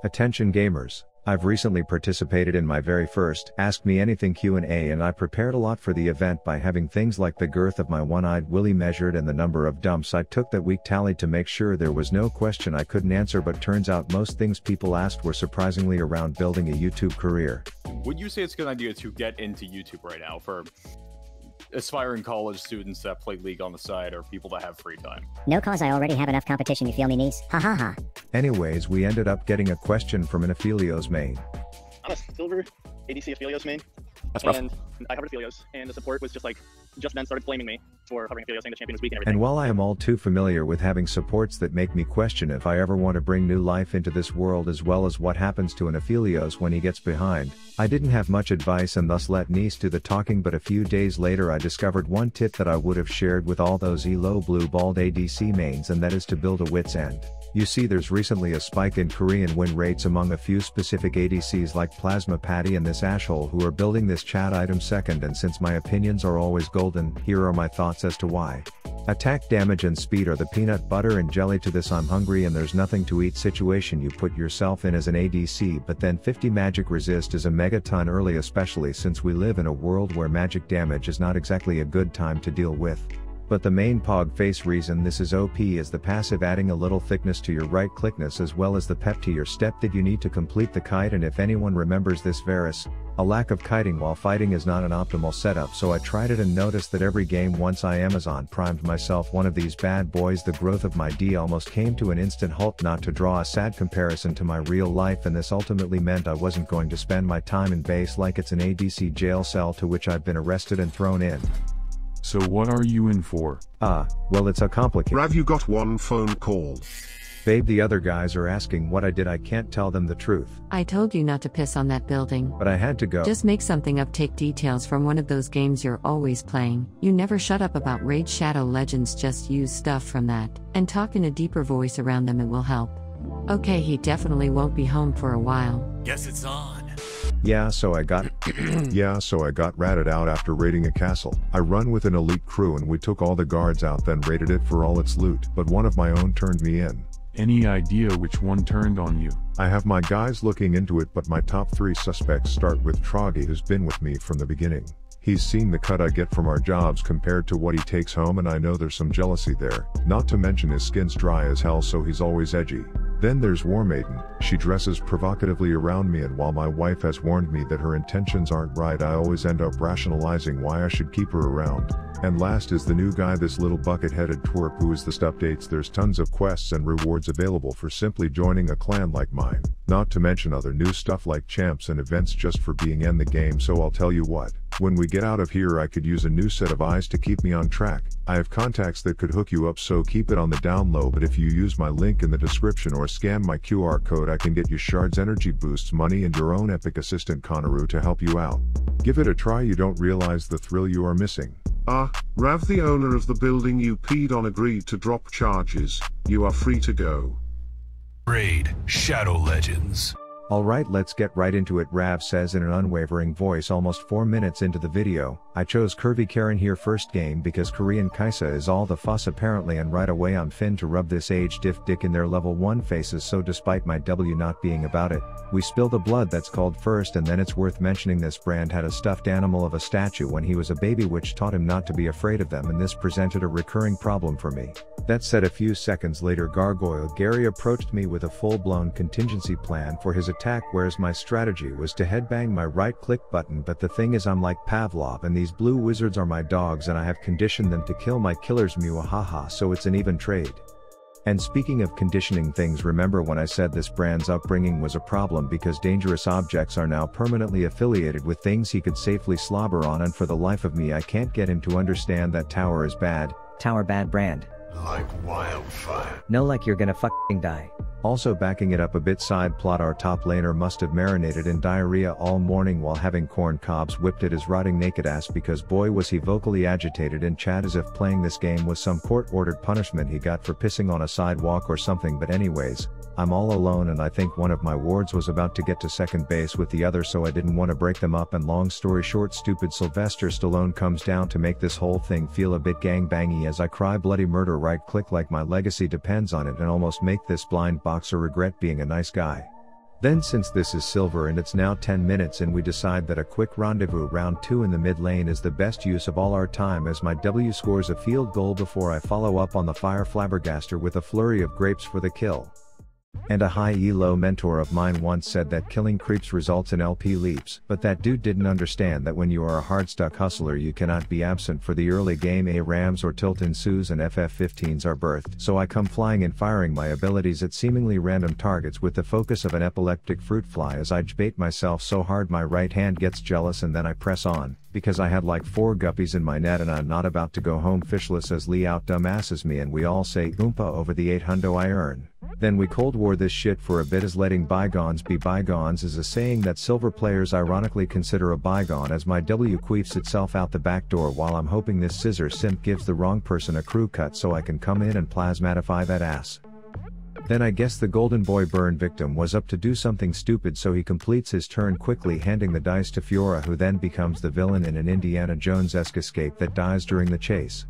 Attention gamers, I've recently participated in my very first Ask Me Anything Q&A and I prepared a lot for the event by having things like the girth of my one-eyed willy measured and the number of dumps I took that week tallied to make sure there was no question I couldn't answer, but turns out most things people asked were surprisingly around building a YouTube career. Would you say it's a good idea to get into YouTube right now for aspiring college students that play League on the side or people that have free time? No, cause I already have enough competition, you feel me, niece? Ha ha ha. Anyways, we ended up getting a question from an Aphelios main. I'm a silver ADC Aphelios main, That's rough. and I covered Aphelios, and the support was just then started flaming me for covering Aphelios, saying the champion was weak and everything. And while I am all too familiar with having supports that make me question if I ever want to bring new life into this world as well as what happens to an Aphelios when he gets behind, I didn't have much advice and thus let Nice do the talking, but a few days later I discovered one tip that I would have shared with all those ELO blue balled ADC mains, and that is to build a wit's end. You see, there's recently a spike in Korean win rates among a few specific ADCs like Plasma Patty and this asshole who are building this chat item second, and since my opinions are always golden, here are my thoughts as to why. Attack damage and speed are the peanut butter and jelly to this I'm hungry and there's nothing to eat situation you put yourself in as an ADC, but then 50 magic resist is a megaton early, especially since we live in a world where magic damage is not exactly a good time to deal with. But the main pog face reason this is OP is the passive adding a little thickness to your right clickness as well as the pep to your step that you need to complete the kite, and if anyone remembers this Varus, a lack of kiting while fighting is not an optimal setup, so I tried it and noticed that every game once I Amazon primed myself one of these bad boys, the growth of my D almost came to an instant halt, not to draw a sad comparison to my real life, and this ultimately meant I wasn't going to spend my time in base like it's an ADC jail cell to which I've been arrested and thrown in. So what are you in for? Well, it's a complicated. Rav, you got one phone call. Babe, the other guys are asking what I did. I can't tell them the truth. I told you not to piss on that building. But I had to go. Just make something up, take details from one of those games you're always playing. You never shut up about Raid Shadow Legends, just use stuff from that, and talk in a deeper voice around them, it will help. Okay, he definitely won't be home for a while. Guess it's on. Yeah, so I got ratted out after raiding a castle. I run with an elite crew and we took all the guards out, then raided it for all its loot, but one of my own turned me in. Any idea which one turned on you? I have my guys looking into it, but my top 3 suspects start with Troggy, who's been with me from the beginning. He's seen the cut I get from our jobs compared to what he takes home, and I know there's some jealousy there, not to mention his skin's dry as hell, so he's always edgy. Then there's War Maiden. She dresses provocatively around me, and while my wife has warned me that her intentions aren't right, I always end up rationalizing why I should keep her around. And last is the new guy, this little bucket-headed twerp who is the updates. There's tons of quests and rewards available for simply joining a clan like mine. Not to mention other new stuff like champs and events just for being in the game, so I'll tell you what. When we get out of here I could use a new set of eyes to keep me on track. I have contacts that could hook you up, so keep it on the down low, but if you use my link in the description or scan my QR code I can get you shards, energy boosts, money, and your own epic assistant Konaru to help you out. Give it a try, you don't realize the thrill you are missing. Rav, the owner of the building you peed on, agreed to drop charges. You are free to go. Raid Shadow Legends. Alright, let's get right into it, Rav says in an unwavering voice almost 4 minutes into the video. I chose Curvy Karen here first game because Korean Kaisa is all the fuss apparently, and right away I'm fin to rub this age diff dick in their level 1 faces, so despite my W not being about it, we spill the blood that's called first. And then it's worth mentioning this brand had a stuffed animal of a statue when he was a baby, which taught him not to be afraid of them, and this presented a recurring problem for me. That said, a few seconds later Gargoyle Gary approached me with a full-blown contingency plan for his attack, whereas my strategy was to headbang my right click button, but the thing is I'm like Pavlov and these blue wizards are my dogs and I have conditioned them to kill my killers, muahaha, so it's an even trade. And speaking of conditioning things, remember when I said this brand's upbringing was a problem because dangerous objects are now permanently affiliated with things he could safely slobber on, and for the life of me I can't get him to understand that tower is bad. Tower bad brand. Like wildfire. No, like you're gonna fucking die. Also backing it up a bit, side plot, our top laner must have marinated in diarrhea all morning while having corn cobs whipped at his rotting naked ass, because boy was he vocally agitated in chat as if playing this game was some court-ordered punishment he got for pissing on a sidewalk or something. But anyways, I'm all alone and I think one of my wards was about to get to second base with the other, so I didn't want to break them up, and long story short, stupid Sylvester Stallone comes down to make this whole thing feel a bit gangbangy as I cry bloody murder right click like my legacy depends on it, and almost make this blind boxer regret being a nice guy. Then since this is silver and it's now 10 minutes and we decide that a quick rendezvous round 2 in the mid lane is the best use of all our time as my W scores a field goal before I follow up on the fire flabbergaster with a flurry of grapes for the kill. And a high elo mentor of mine once said that killing creeps results in LP leaps, but that dude didn't understand that when you are a hard-stuck hustler you cannot be absent for the early game. A Rams or tilt ensues and FF15s are birthed, so I come flying and firing my abilities at seemingly random targets with the focus of an epileptic fruit fly as I bait myself so hard my right hand gets jealous and then I press on, because I had like 4 guppies in my net and I'm not about to go home fishless as Lee out dumbasses me and we all say oompa over the 8 hundo I earn. Then we Cold War this shit for a bit as letting bygones be bygones is a saying that silver players ironically consider a bygone as my W queefs itself out the back door while I'm hoping this scissor simp gives the wrong person a crew cut so I can come in and plasmatify that ass. Then I guess the golden boy burn victim was up to do something stupid so he completes his turn quickly handing the dice to Fiora who then becomes the villain in an Indiana Jones-esque escape that dies during the chase.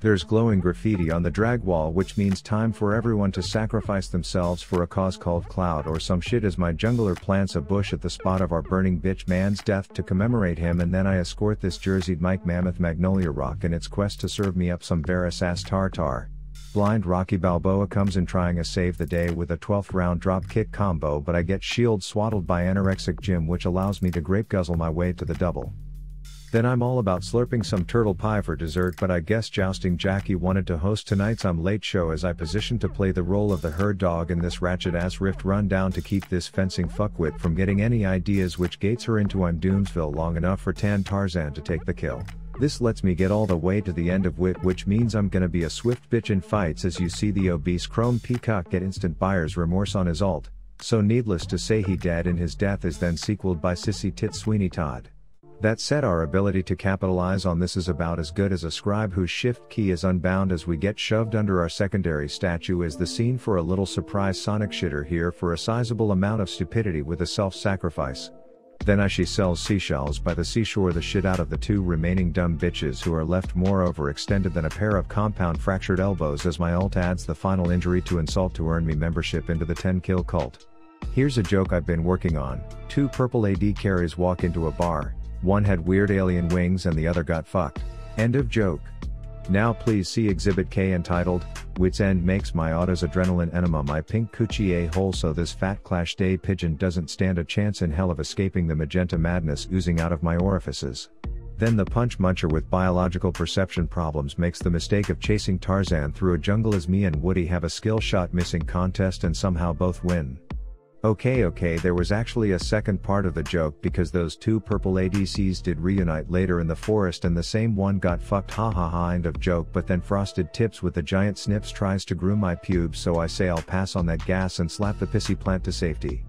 There's glowing graffiti on the drag wall which means time for everyone to sacrifice themselves for a cause called Cloud or some shit as my jungler plants a bush at the spot of our burning bitch man's death to commemorate him and then I escort this jerseyed Mike Mammoth Magnolia Rock in its quest to serve me up some Varys ass tartar. Blind Rocky Balboa comes in trying a save the day with a 12th round drop kick combo but I get shield swaddled by anorexic Jim which allows me to grape guzzle my way to the double. Then I'm all about slurping some turtle pie for dessert but I guess Jousting Jackie wanted to host tonight's I'm Late show as I position to play the role of the herd dog in this ratchet ass rift rundown to keep this fencing fuckwit from getting any ideas which gates her into I'm Doomsville long enough for Tan Tarzan to take the kill. This lets me get all the way to the end of wit which means I'm gonna be a swift bitch in fights as you see the obese chrome peacock get instant buyer's remorse on his ult, so needless to say he dead and his death is then sequeled by Sissy Tit Sweeney Todd. That said our ability to capitalize on this is about as good as a scribe whose shift key is unbound as we get shoved under our secondary statue is the scene for a little surprise Sonic shitter here for a sizable amount of stupidity with a self-sacrifice. Then she sells seashells by the seashore the shit out of the 2 remaining dumb bitches who are left more overextended than a pair of compound fractured elbows as my ult adds the final injury to insult to earn me membership into the 10 kill cult. Here's a joke I've been working on. 2 purple AD carries walk into a bar. One had weird alien wings and the other got fucked. End of joke. Now please see Exhibit K entitled, Wits End makes my autos adrenaline enema my pink coochie a-hole so this fat clash day pigeon doesn't stand a chance in hell of escaping the magenta madness oozing out of my orifices. Then the punch muncher with biological perception problems makes the mistake of chasing Tarzan through a jungle as me and Woody have a skill shot missing contest and somehow both win. Okay, there was actually a second part of the joke because those 2 purple ADCs did reunite later in the forest and the same one got fucked hahaha end of joke but then Frosted Tips with the giant snips tries to groom my pubes so I say I'll pass on that gas and slap the pissy plant to safety.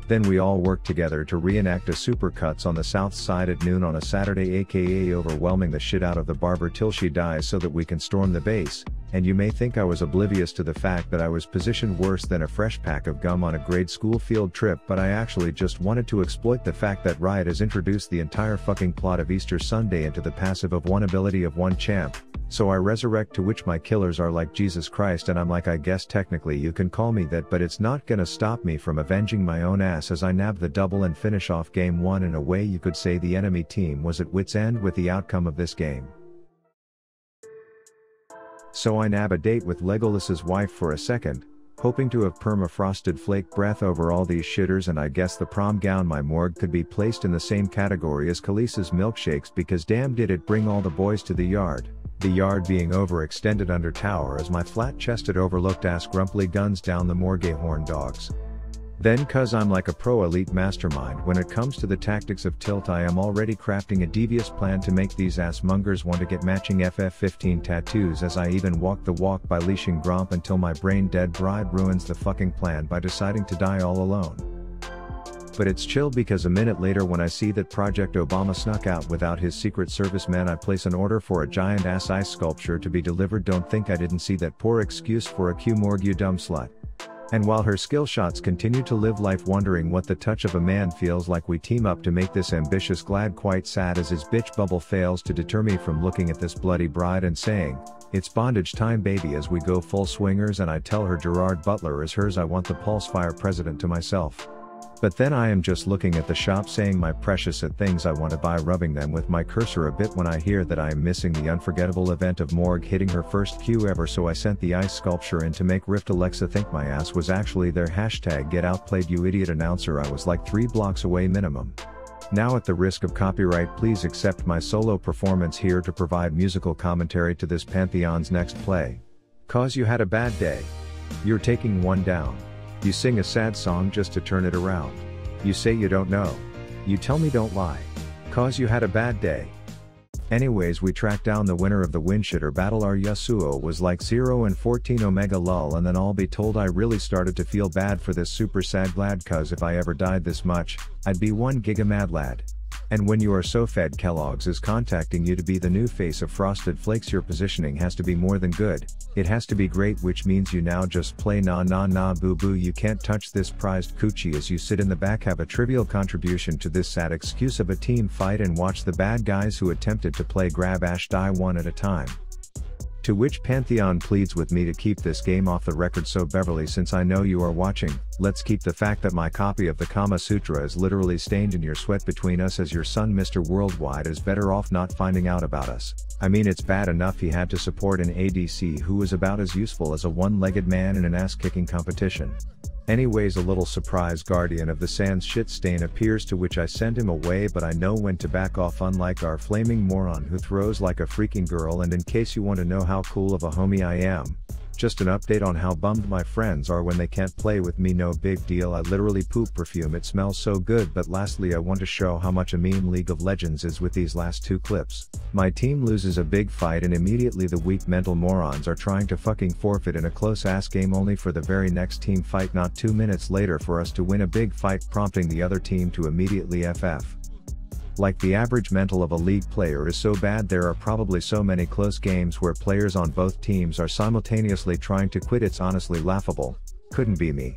Then we all work together to reenact a supercuts on the south side at noon on a Saturday aka overwhelming the shit out of the barber till she dies so that we can storm the base, and you may think I was oblivious to the fact that I was positioned worse than a fresh pack of gum on a grade school field trip but I actually just wanted to exploit the fact that Riot has introduced the entire fucking plot of Easter Sunday into the passive of one ability of one champ. So I resurrect to which my killers are like Jesus Christ and I'm like I guess technically you can call me that but it's not gonna stop me from avenging my own ass as I nab the double and finish off game 1 in a way you could say the enemy team was at wit's end with the outcome of this game. So I nab a date with Legolas's wife for a second, hoping to have permafrosted flake breath over all these shitters and I guess the prom gown my morgue could be placed in the same category as Khaleesi's milkshakes because damn did it bring all the boys to the yard. The yard being overextended under tower as my flat-chested overlooked ass grumpily guns down the Morgue horn dogs. Then cause I'm like a pro-elite mastermind when it comes to the tactics of tilt I am already crafting a devious plan to make these ass-mongers want to get matching FF15 tattoos as I even walk the walk by leashing Gromp until my brain-dead bride ruins the fucking plan by deciding to die all alone. But it's chill because a minute later when I see that Project Obama snuck out without his Secret Service men I place an order for a giant ass ice sculpture to be delivered. Don't think I didn't see that poor excuse for a Q morgue, you dumb slut. And while her skill shots continue to live life wondering what the touch of a man feels like we team up to make this ambitious glad quite sad as his bitch bubble fails to deter me from looking at this bloody bride and saying, it's bondage time baby as we go full swingers and I tell her Gerard Butler is hers I want the Pulsefire president to myself. But then I am just looking at the shop saying my precious at things I want to buy, rubbing them with my cursor a bit when I hear that I am missing the unforgettable event of Morg hitting her first Q ever, so I sent the ice sculpture in to make Rift Alexa think my ass was actually there. Hashtag get outplayed you idiot announcer. I was like 3 blocks away minimum. Now at the risk of copyright, please accept my solo performance here to provide musical commentary to this Pantheon's next play. Cause you had a bad day. You're taking one down. You sing a sad song just to turn it around. You say you don't know. You tell me don't lie. Cause you had a bad day. Anyways, we tracked down the winner of the Windshitter battle. Our Yasuo was like 0 and 14 Omega lol, and then I'll be told I really started to feel bad for this super sad lad, cause if I ever died this much, I'd be 1 giga mad lad. And when you are so fed, Kellogg's is contacting you to be the new face of Frosted Flakes. Your positioning has to be more than good, it has to be great, which means you now just play nah nah nah boo boo. You can't touch this prized coochie. As you sit in the back, have a trivial contribution to this sad excuse of a team fight and watch the bad guys who attempted to play grab ash die one at a time. To which Pantheon pleads with me to keep this game off the record. So Beverly, since I know you are watching, let's keep the fact that my copy of the Kama Sutra is literally stained in your sweat between us, as your son Mr. Worldwide is better off not finding out about us. I mean, it's bad enough he had to support an ADC who was about as useful as a one-legged man in an ass-kicking competition. Anyways, a little surprise Guardian of the Sands shit stain appears, to which I send him away, but I know when to back off, unlike our flaming moron who throws like a freaking girl. And in case you want to know how cool of a homie I am, just an update on how bummed my friends are when they can't play with me. No big deal, I literally poop perfume, it smells so good. But lastly, I want to show how much a meme League of Legends is with these last 2 clips. My team loses a big fight and immediately the weak mental morons are trying to fucking forfeit in a close ass game, only for the very next team fight not 2 minutes later for us to win a big fight, prompting the other team to immediately FF. Like the average mental of a League player is so bad, there are probably so many close games where players on both teams are simultaneously trying to quit. It's honestly laughable. Couldn't be me.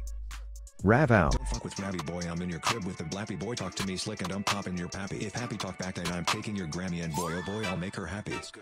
Rav out. Don't fuck with Rabby boy, I'm in your crib with the Blappy boy. Talk to me slick and I'm popping your pappy. If happy talk back, then I'm taking your Grammy, and boy oh boy I'll make her happy.